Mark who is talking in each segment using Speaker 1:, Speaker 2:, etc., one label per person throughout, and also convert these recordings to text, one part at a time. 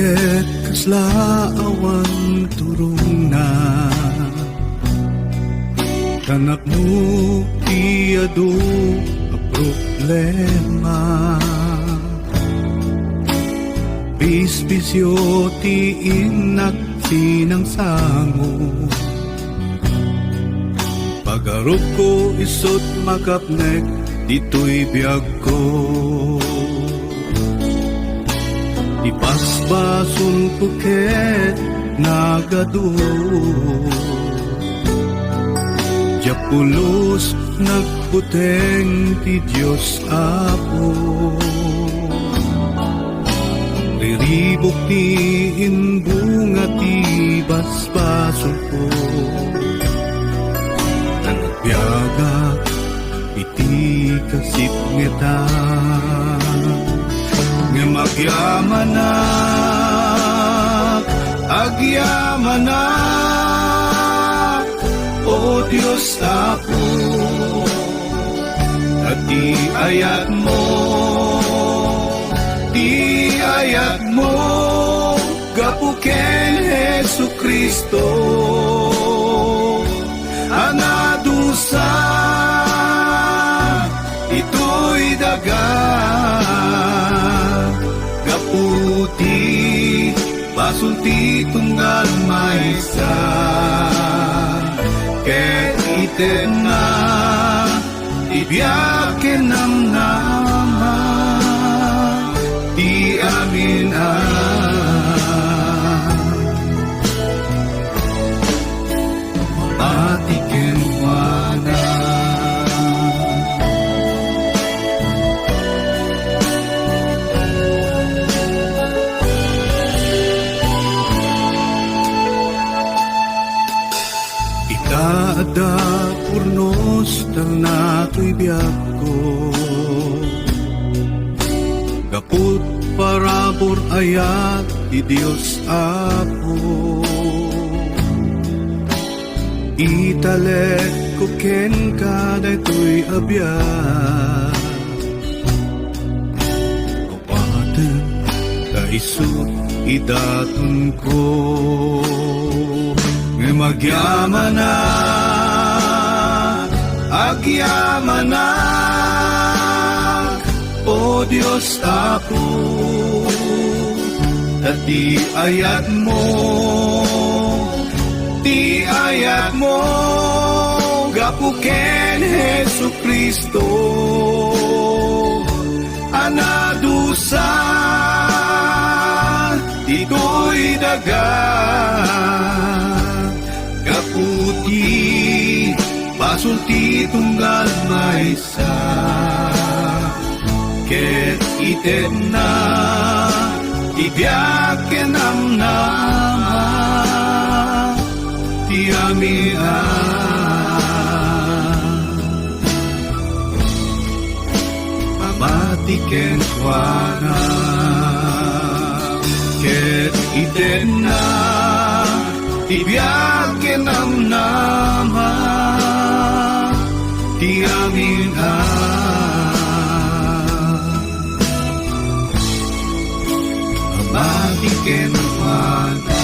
Speaker 1: ket kaslaawan turong na kanak mo iyado a problema. Bisbisyo ti inak sinang sango pagarup ko isot makapnek dito'y biyag ko. Ipasbason puket nagado Diapulos nagputeng ti Diyos Apo. Riribok ti inbunga ti basbason ko nagbiagak iti kasipngeta nga agyamanak o Diyos Apo at di ayat mo gapuken Jesu Kristo anadusa ito'y daga gaputi pasulti tunggal maysa ket iten na ibiyaken ang nama di amin mapatiken wana. Itaada purnos tal nato'y biyag ko kaput parabor ayat di Diyos Apo. Italek ko ken ka daytoy abiyag kapaten kaisut idatun ko nga agyamanak o Diyos Apo at di ayat mo gapuken Jesu Kristo anadusa ito'y daga gaputi pasulti tunggal maysa ket iten na ibiyaken ang nama ti amin mamatiken kuana ket iten na ibiyaken ang nama ti amin mamatiken kuana.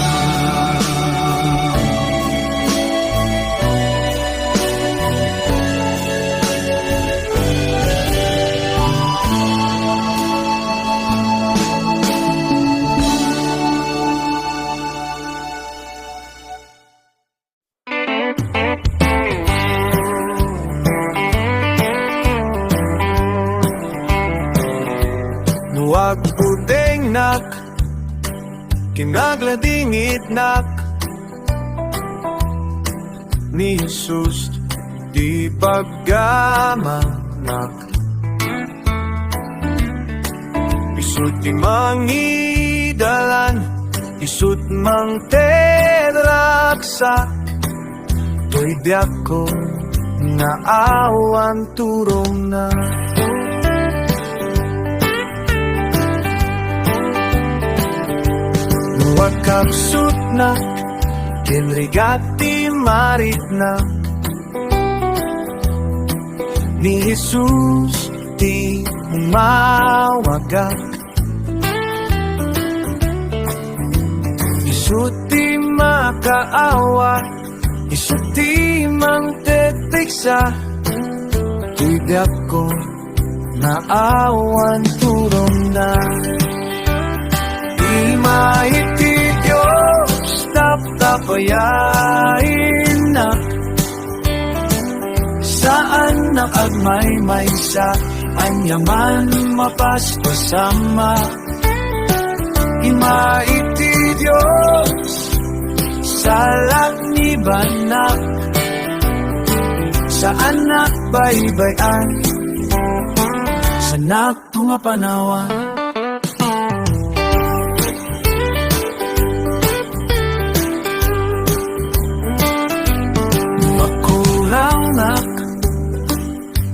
Speaker 2: Huwag puteng nak, kinagladingit nak ni Jesus di paggamanak. Isut di mangidalan, isut mang tedraksa, to'y biyak ko na awan turong na. Wakapsut na, kinrigati marit na ni Jesus di umawagak. isuti makaawa, isuti mang tetiksa, tidak ko naawan turong na. Di maiti Diyos tapayain na, saan nakagmay-may sa anyaman mapaspasama. Imaiti Diyos sa ni banak, sa anak baybayan, sa nakpungapanawan. Makulang nak,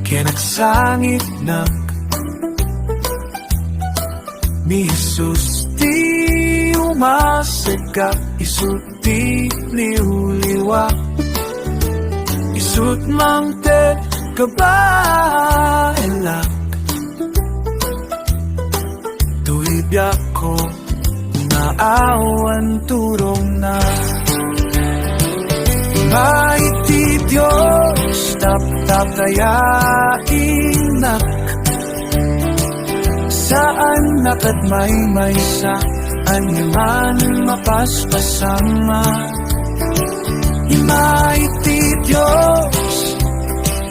Speaker 2: kinagsangit nak, ni Jesus di umasigap, isuti liuliwa, isut mang tet kabaelak, tuy biyak ko naawan turong na. Maiti Diyos tayain nak, saan nakadmay-may sa anyaman mapaspasama. Imaiti Diyos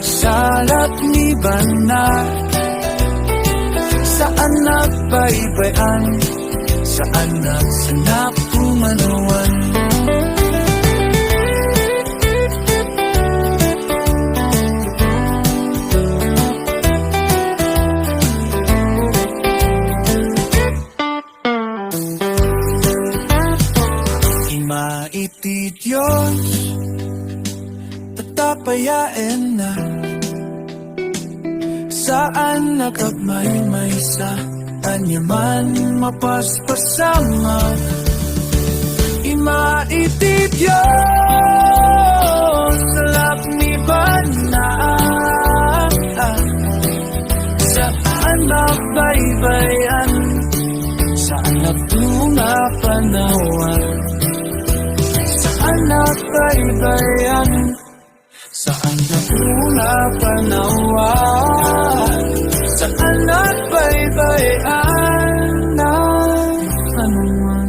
Speaker 2: salat ni banak, sa anak baybayan, sa anak sanak pumanuan. Maiti Diyos tatapayain na, saan nakagmay-may sa anyaman mapaspasama. Imaiti Diyos salap ni banak, sa anak baybayan, sa anak bunga panawan. Anak baybayan, sa anak bunga panawan, sa anak baybayan na anuman.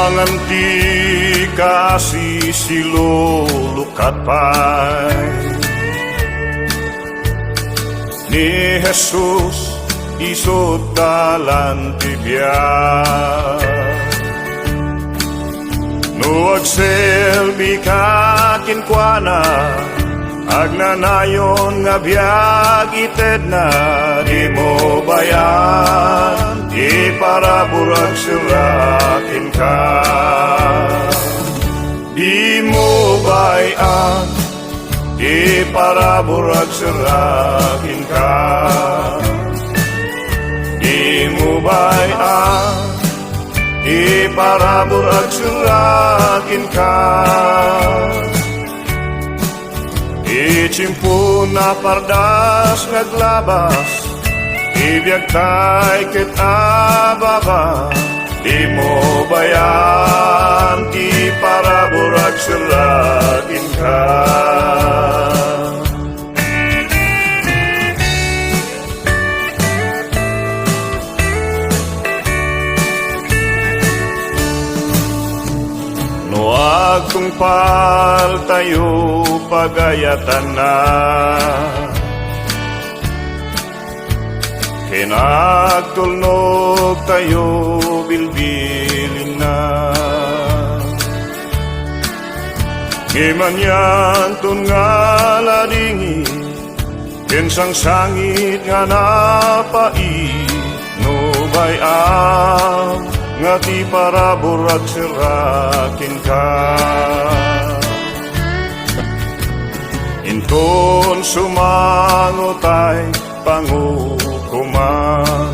Speaker 3: Nganti kasih silulukat pay ni Jesus isut dalan tibiyag, nuwag selbi kakin kuana, agnanayon nga biyag ited na, di mo bayan, di para burag sirakin ka. Di mo bayan, di para burag sirakin ka. Di mo bayan, di para burag sirakin ka. Ichimpo na pardas naglabas, ibiyag tay kita baba. Di mo bayan, di para burag sirakin ka. Noag tungpal tayo pagayatan na, kinagtulnog tayo bilbilin na. Gimanyan tun nga ladingi, kinsang sangit nga napai, no bayam nga ti para burag sirakin ka. Inton sumangotay panguko man.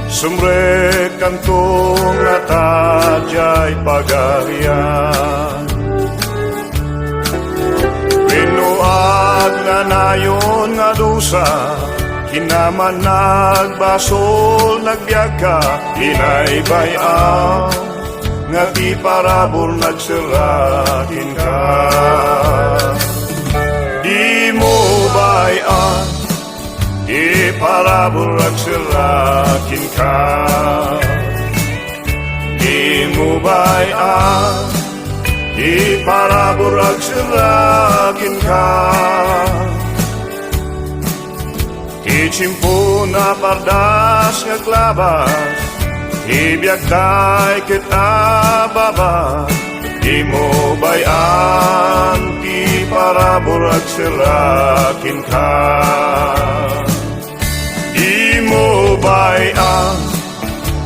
Speaker 3: Sumre kantong at adyay pagarian, pinuag na nayon nga dusa, kinaman nagbasol nagbiag ka, inaybayaw nga di parabor nagsirakin ka. Di mo bayan, di parabor nagsirakin ka. Di mo bayan, di parabor nagsirakin ka. Ichimpo na pardas ngaglabas, ibiyag tay kita baba. Di mo bayan, di parabor nagsirakin ka. Di mo bayan,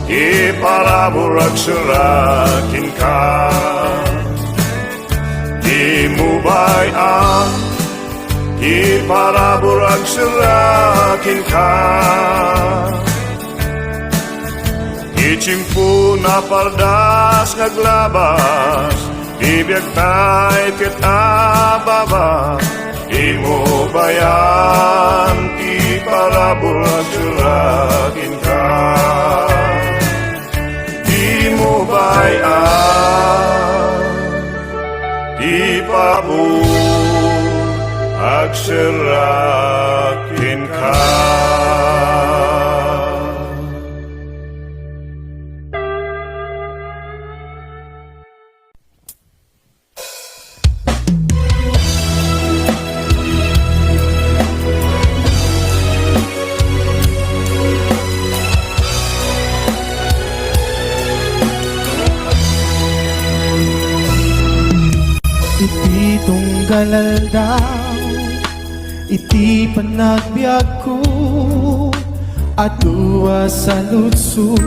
Speaker 3: di parabor nagsirakin ka. Di mo bayan, di parabor nagsirakin ka. Ichimpo na pardas ngaglabas, ibiyag tay kita baba. Di mo bayan, di parabor nagsirakin ka. Di mo bayan, di parabor nagsirakin ka.
Speaker 4: Iti tunggalal daw, iti panagbiag ko, atua sa lutso,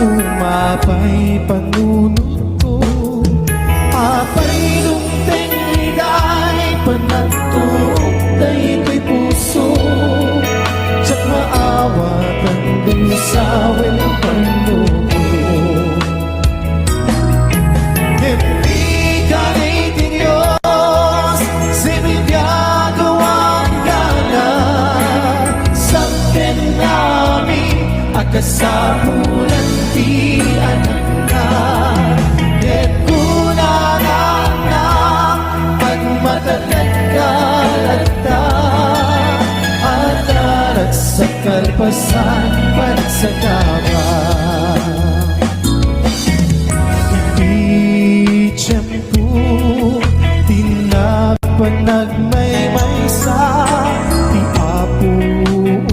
Speaker 4: umapay panunod ko. Apay lumteng iday, panagtuok na ito'y puso, tsak maawa pandusa, walang pandugo. Kasamulan di anak na, et kunanan na, pagmatalag kalata, at darat sa kalpasan, pagsagama. Iti tiyempo, tinapanagmaymaysa, di apo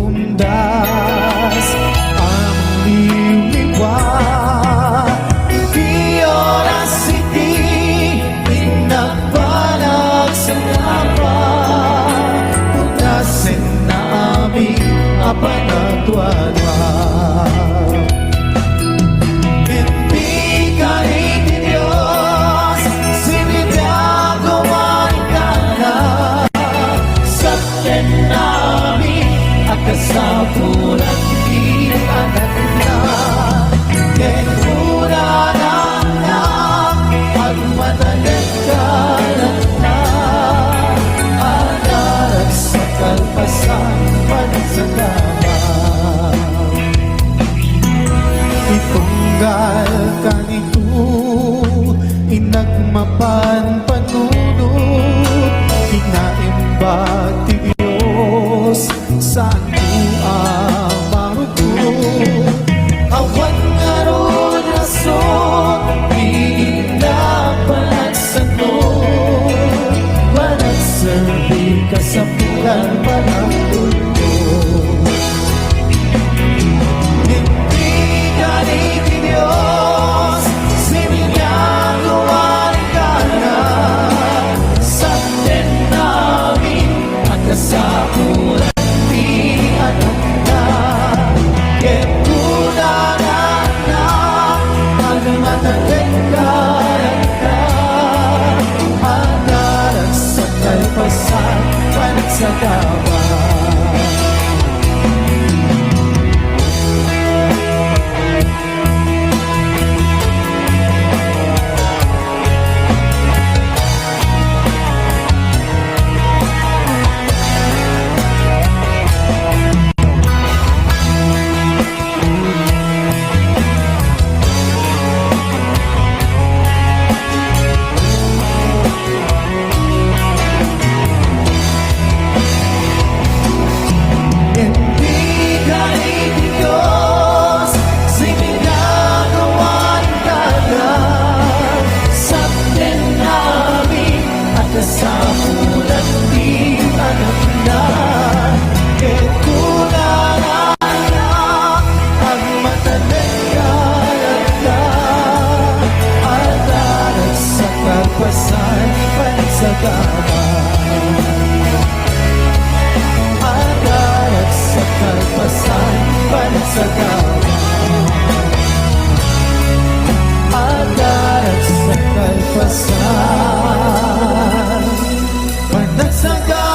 Speaker 4: undas, di oras iti pinagbanag sa ngapa, unasin na aming apanagwadwa. Hindi ka iti Diyos, sinibiyagawan ka na, sa ken namin at kasapulan di anak na. Ken kunanan na, pagmatalag kalat na, anarak sa kalpasan, pagsagama. Itunggal ka nito, inagmapan panunod, kinaimbag ti Diyos, saan mo ang marugod. Awan nga ron rason, pinagpanagsanod, panagserbi ka sa pulan, panagulto. Hindi ka ni Diyos, sinigagawan ka na, sa atin namin at kasapulan di anak na. Kunanan na, pagmatalag kalat na, anarak sa kalpasan, panagsagama. mulat di anak na ketulangan ang matalagkalat na adarat sa kagpasan pansagaman adarat sa kagpasan pansagaman adarat sa kagpasan pansagaman.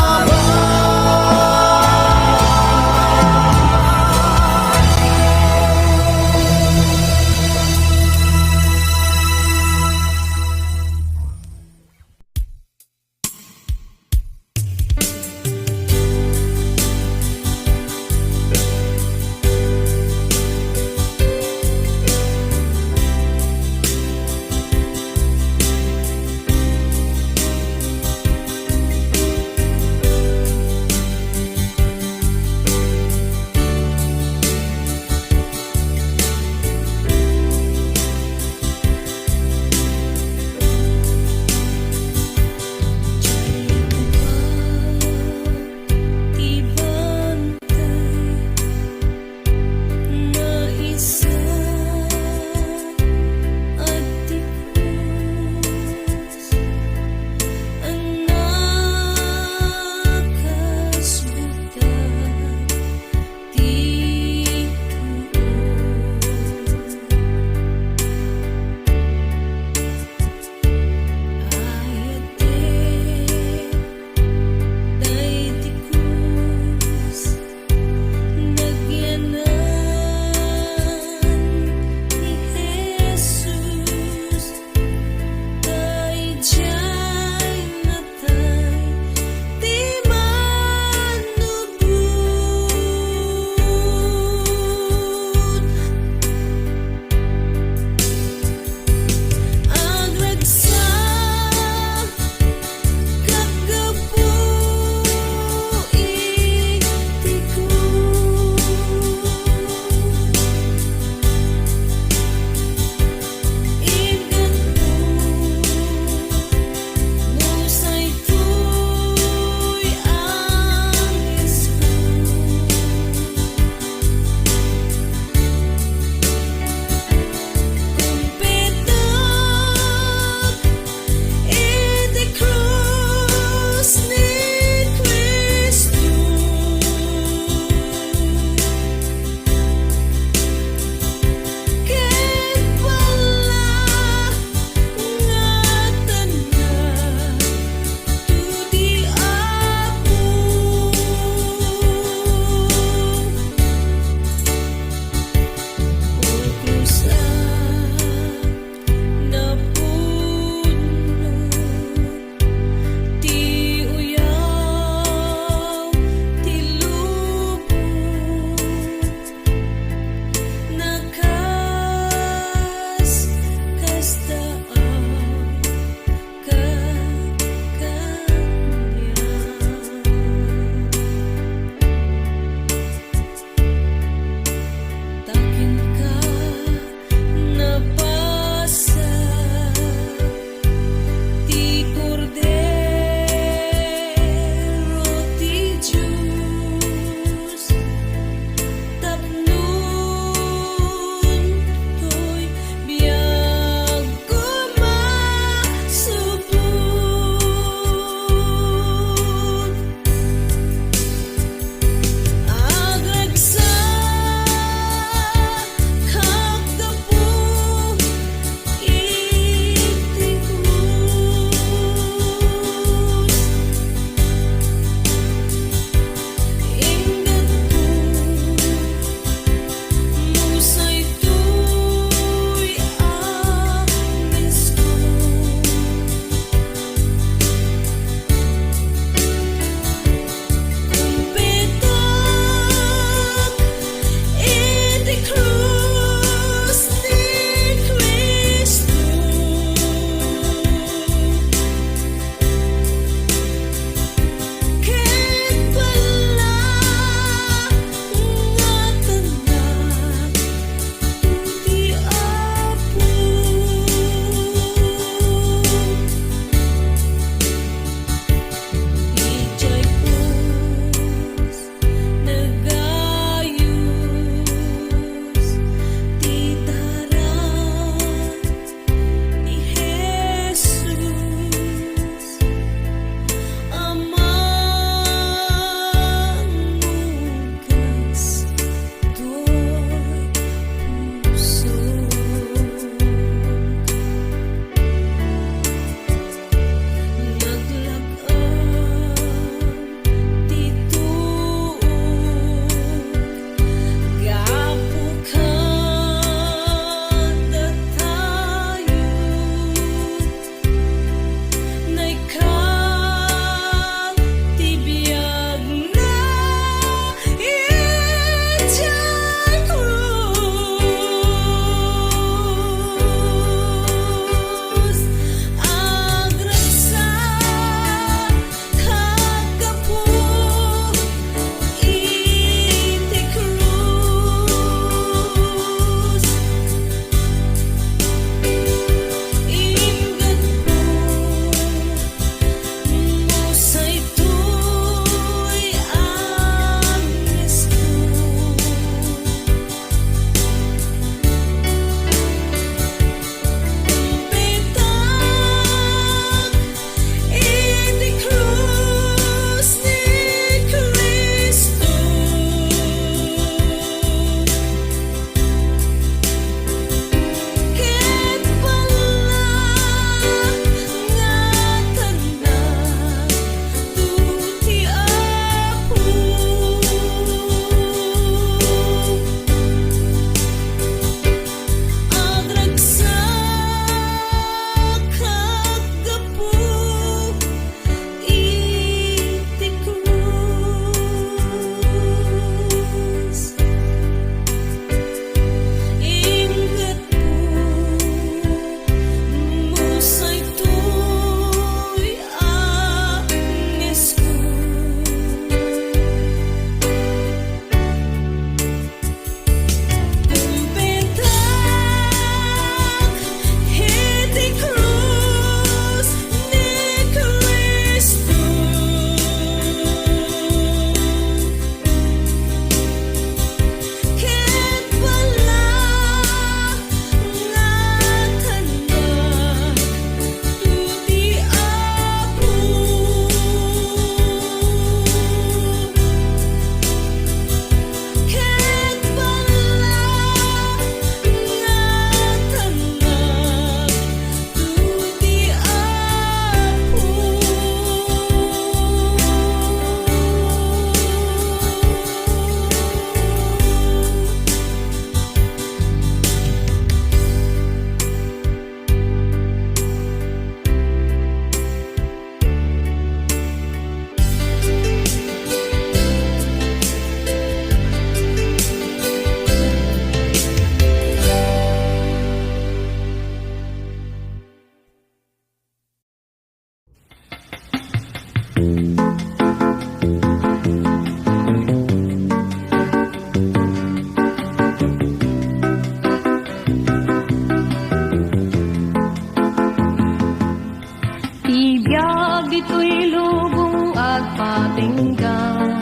Speaker 5: Ibiyag dito'y lubong at patinggan,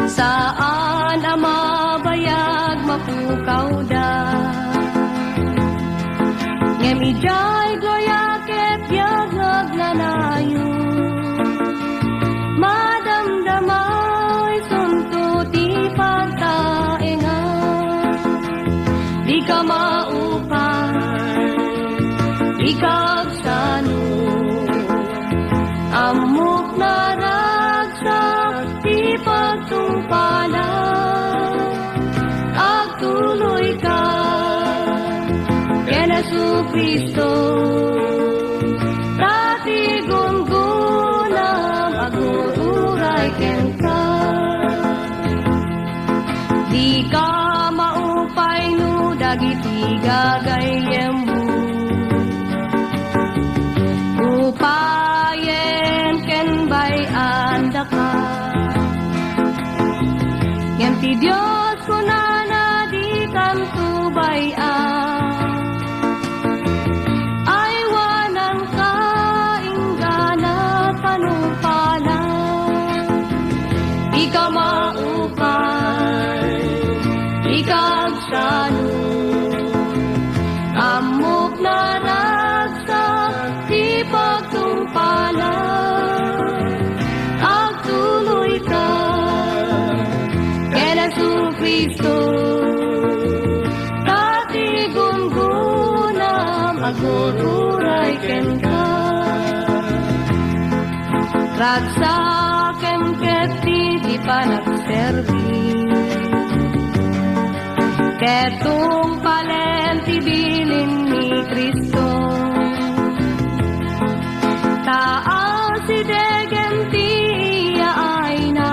Speaker 5: saan ang mabayag mapukaw da. Ngemijay gloria ket biyag nanayo, madamdamay sunto ti pagtaengan. Di ka maupay, di ka agsano, amok na ragsak di pagtungpalan. Agtuloy ka ken Jesucristo, dati gungunam agururay ken ka. Di ka maupay no dagiti gagayem mo, upayen ken anda ka. Ngem ti Dios kunana di kan tubayan, ay wanang kainggana panumpalan. Di ka maupay, di ka agsano, amok na ragsak di pagtungpalan. Agtuloy ka ken Jesucristo, dati gungunam agururay ken ka. Ragsakem ket di panagserbi, ketong palen ti bilin ni Kristo. Taal si degem ti ay na,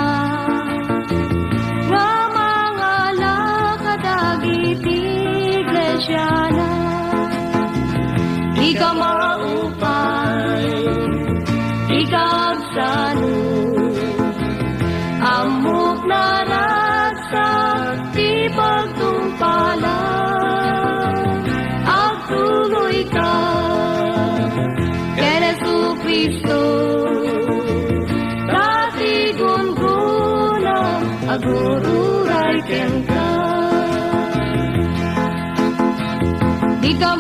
Speaker 5: nga mga lakadagiti iglesia na. Di ka maupay, di ka agsano, amok na ragsak di pagtungpalan. Agtuloy ka ken Jesucristo, dati gungunam agururay ken ka. Di ka